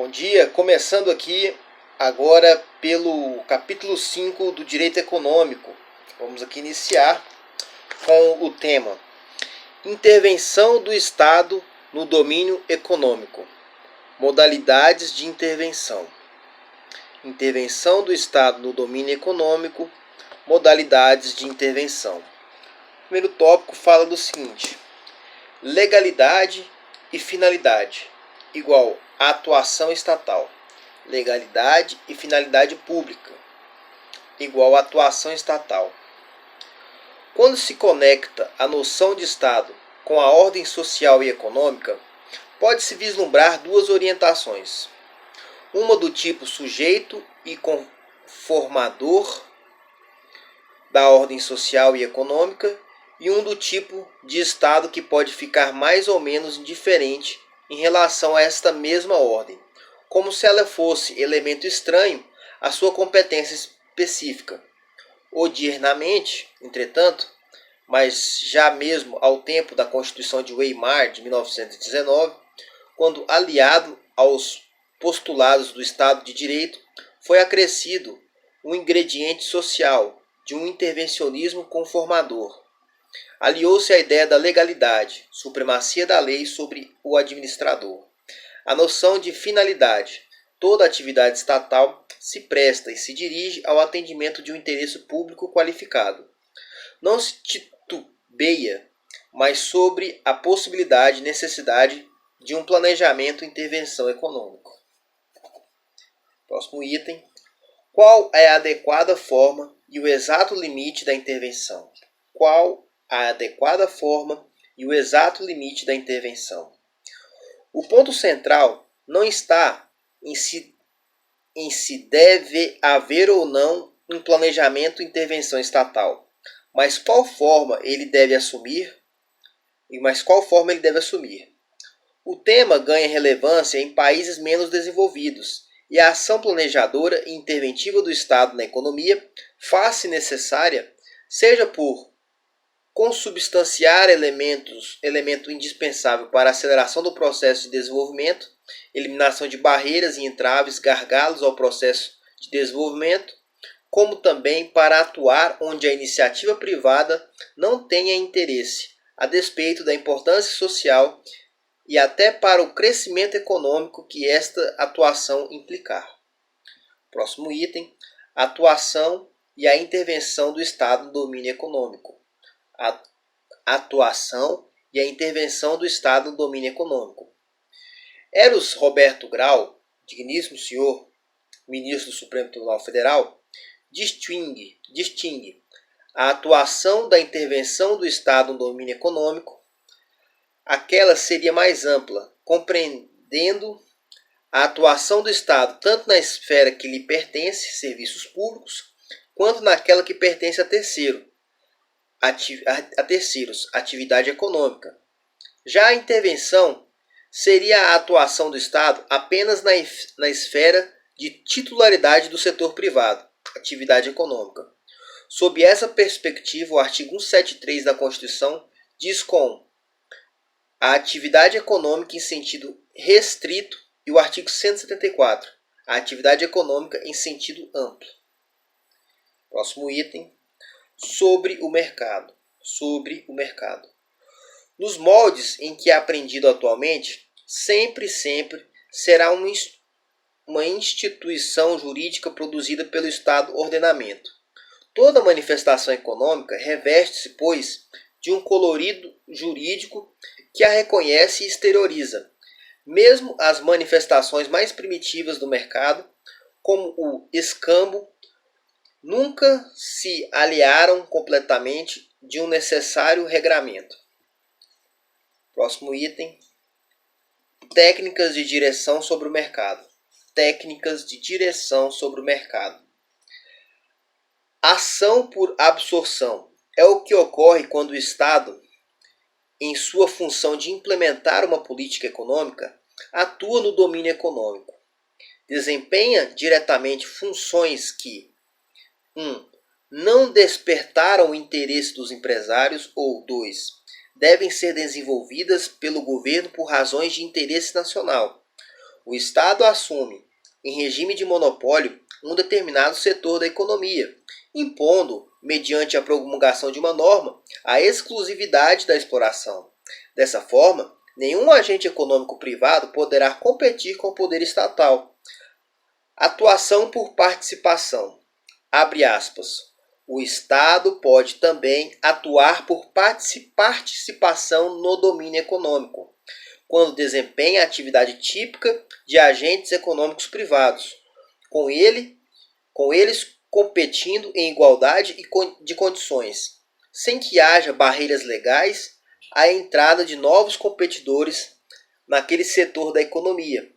Bom dia, começando aqui agora pelo capítulo 5 do Direito Econômico. Vamos aqui iniciar com o tema Intervenção do Estado no domínio econômico. Modalidades de intervenção. Intervenção do Estado no domínio econômico, modalidades de intervenção. O primeiro tópico fala do seguinte: legalidade e finalidade igual a atuação estatal. Legalidade e finalidade pública igual a atuação estatal. Quando se conecta a noção de Estado com a ordem social e econômica, pode-se vislumbrar duas orientações. Uma do tipo sujeito e conformador da ordem social e econômica e um do tipo de Estado que pode ficar mais ou menos indiferente em relação a esta mesma ordem, como se ela fosse elemento estranho à sua competência específica. Odiernamente, entretanto, mas já mesmo ao tempo da Constituição de Weimar de 1919, quando aliado aos postulados do Estado de Direito, foi acrescido um ingrediente social de um intervencionismo conformador. Aliou-se à ideia da legalidade, supremacia da lei sobre o administrador. A noção de finalidade. Toda atividade estatal se presta e se dirige ao atendimento de um interesse público qualificado. Não se titubeia mais sobre a possibilidade e necessidade de um planejamento e intervenção econômico. Próximo item. Qual é a adequada forma e o exato limite da intervenção? Qual a adequada forma e o exato limite da intervenção? O ponto central não está em se deve haver ou não um planejamento e intervenção estatal, mas qual forma ele deve assumir. O tema ganha relevância em países menos desenvolvidos e a ação planejadora e interventiva do Estado na economia faz-se necessária, seja por consubstanciar elemento indispensável para a aceleração do processo de desenvolvimento, eliminação de barreiras e entraves, gargalos ao processo de desenvolvimento, como também para atuar onde a iniciativa privada não tenha interesse, a despeito da importância social e até para o crescimento econômico que esta atuação implicar. Próximo item, atuação e a intervenção do Estado no domínio econômico. A atuação e a intervenção do Estado no domínio econômico. Eros Roberto Grau, digníssimo senhor, ministro do Supremo Tribunal Federal, distingue a atuação da intervenção do Estado no domínio econômico. Aquela seria mais ampla, compreendendo a atuação do Estado tanto na esfera que lhe pertence, serviços públicos, quanto naquela que pertence a terceiros, atividade econômica. Já a intervenção seria a atuação do Estado apenas na esfera de titularidade do setor privado, atividade econômica. Sob essa perspectiva, o artigo 173 da Constituição diz com a atividade econômica em sentido restrito e o artigo 174, a atividade econômica em sentido amplo. Próximo item. Sobre o mercado. Nos moldes em que é aprendido atualmente, sempre será uma instituição jurídica produzida pelo Estado ordenamento. Toda manifestação econômica reveste-se, pois, de um colorido jurídico que a reconhece e exterioriza. Mesmo as manifestações mais primitivas do mercado, como o escambo, nunca se aliaram completamente de um necessário regramento. Próximo item. Técnicas de direção sobre o mercado. Ação por absorção é o que ocorre quando o Estado, em sua função de implementar uma política econômica, atua no domínio econômico. Desempenha diretamente funções que 1. Não despertaram o interesse dos empresários ou 2. Devem ser desenvolvidas pelo governo por razões de interesse nacional. o Estado assume, em regime de monopólio, um determinado setor da economia, impondo, mediante a promulgação de uma norma, a exclusividade da exploração. Dessa forma, nenhum agente econômico privado poderá competir com o poder estatal. Atuação por participação. Abre aspas. O Estado pode também atuar por participação no domínio econômico, quando desempenha a atividade típica de agentes econômicos privados, com eles competindo em igualdade de condições, sem que haja barreiras legais à entrada de novos competidores naquele setor da economia,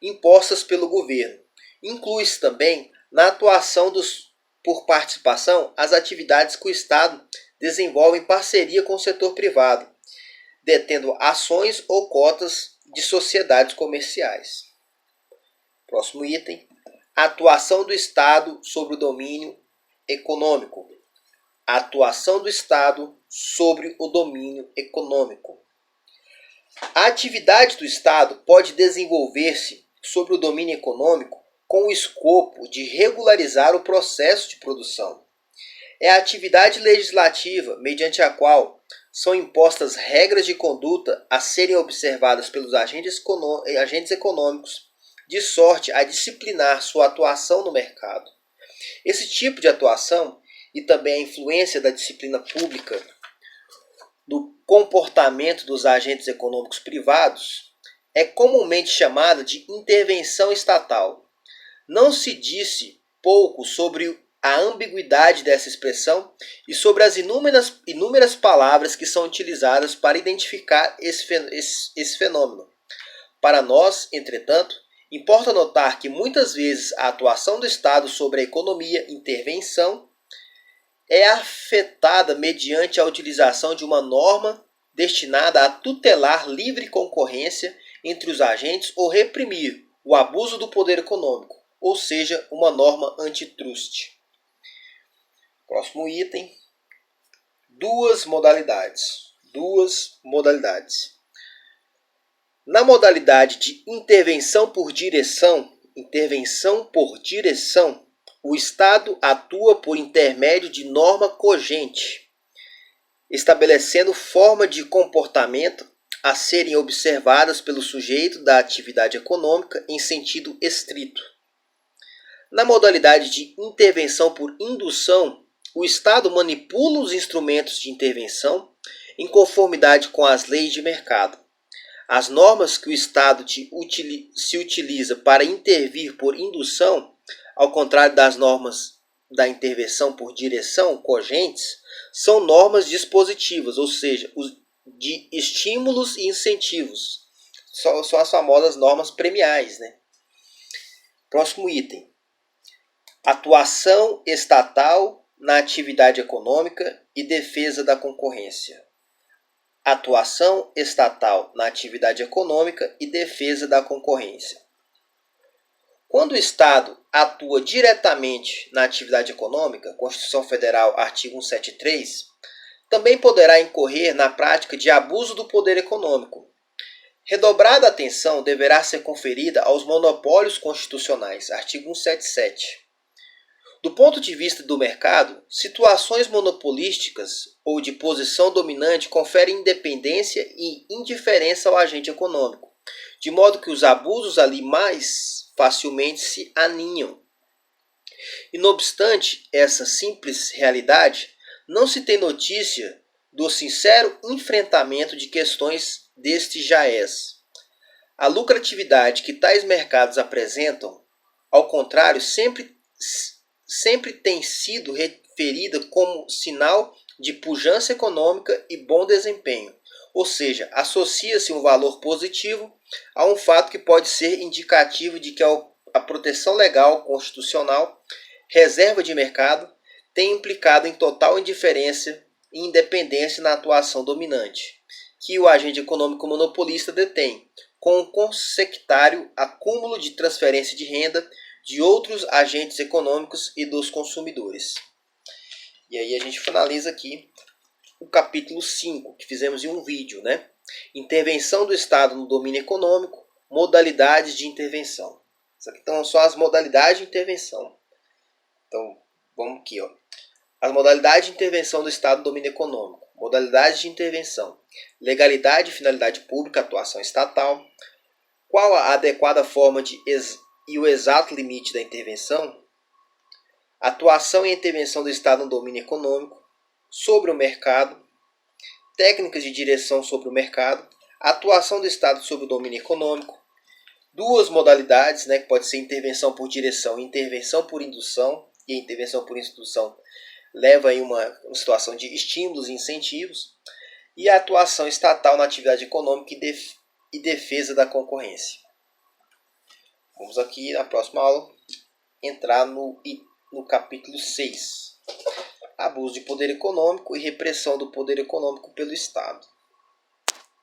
impostas pelo governo. Inclui-se também na atuação por participação as atividades que o Estado desenvolve em parceria com o setor privado, detendo ações ou cotas de sociedades comerciais. Próximo item. Atuação do Estado sobre o domínio econômico. Atuação do Estado sobre o domínio econômico. A atividade do Estado pode desenvolver-se sobre o domínio econômico com o escopo de regularizar o processo de produção. É a atividade legislativa mediante a qual são impostas regras de conduta a serem observadas pelos agentes econômicos, de sorte a disciplinar sua atuação no mercado. Esse tipo de atuação e também a influência da disciplina pública do comportamento dos agentes econômicos privados é comumente chamada de intervenção estatal. Não se disse pouco sobre a ambiguidade dessa expressão e sobre as inúmeras palavras que são utilizadas para identificar esse fenômeno. Para nós, entretanto, importa notar que muitas vezes a atuação do Estado sobre a economia, intervenção, é afetada mediante a utilização de uma norma destinada a tutelar livre concorrência entre os agentes ou reprimir o abuso do poder econômico, ou seja, uma norma antitrust. Próximo item. Duas modalidades. Na modalidade de intervenção por direção, o Estado atua por intermédio de norma cogente, estabelecendo forma de comportamento a serem observadas pelo sujeito da atividade econômica em sentido estrito. Na modalidade de intervenção por indução, o Estado manipula os instrumentos de intervenção em conformidade com as leis de mercado. As normas que o Estado se utiliza para intervir por indução, ao contrário das normas da intervenção por direção cogentes, são normas dispositivas, ou seja, de estímulos e incentivos. São as famosas normas premiais, né? Próximo item. Atuação estatal na atividade econômica e defesa da concorrência. Atuação estatal na atividade econômica e defesa da concorrência. Quando o Estado atua diretamente na atividade econômica, Constituição Federal, artigo 173, também poderá incorrer na prática de abuso do poder econômico. Redobrada atenção deverá ser conferida aos monopólios constitucionais, artigo 177. Do ponto de vista do mercado, situações monopolísticas ou de posição dominante conferem independência e indiferença ao agente econômico, de modo que os abusos ali mais facilmente se aninham. E não obstante essa simples realidade, não se tem notícia do sincero enfrentamento de questões deste jaez. A lucratividade que tais mercados apresentam, ao contrário, sempre tem sido referida como sinal de pujança econômica e bom desempenho, ou seja, associa-se um valor positivo a um fato que pode ser indicativo de que a proteção legal constitucional, reserva de mercado, tem implicado em total indiferença e independência na atuação dominante, que o agente econômico monopolista detém, com o consectário acúmulo de transferência de renda de outros agentes econômicos e dos consumidores. E aí a gente finaliza aqui o capítulo 5, que fizemos em um vídeo, né? Intervenção do Estado no domínio econômico, modalidades de intervenção. Isso aqui então, são as modalidades de intervenção. Então, vamos aqui, ó. As modalidades de intervenção do Estado no domínio econômico. Modalidades de intervenção. Legalidade e finalidade pública, atuação estatal. Qual a adequada forma e o exato limite da intervenção? Atuação e intervenção do Estado no domínio econômico. Sobre o mercado. Técnicas de direção sobre o mercado. Atuação do Estado sobre o domínio econômico. Duas modalidades, né, que pode ser intervenção por direção e intervenção por indução. E a intervenção por indução leva em uma situação de estímulos e incentivos, e a atuação estatal na atividade econômica e defesa da concorrência. Vamos aqui na próxima aula entrar no capítulo 6. Abuso de poder econômico e repressão do poder econômico pelo Estado.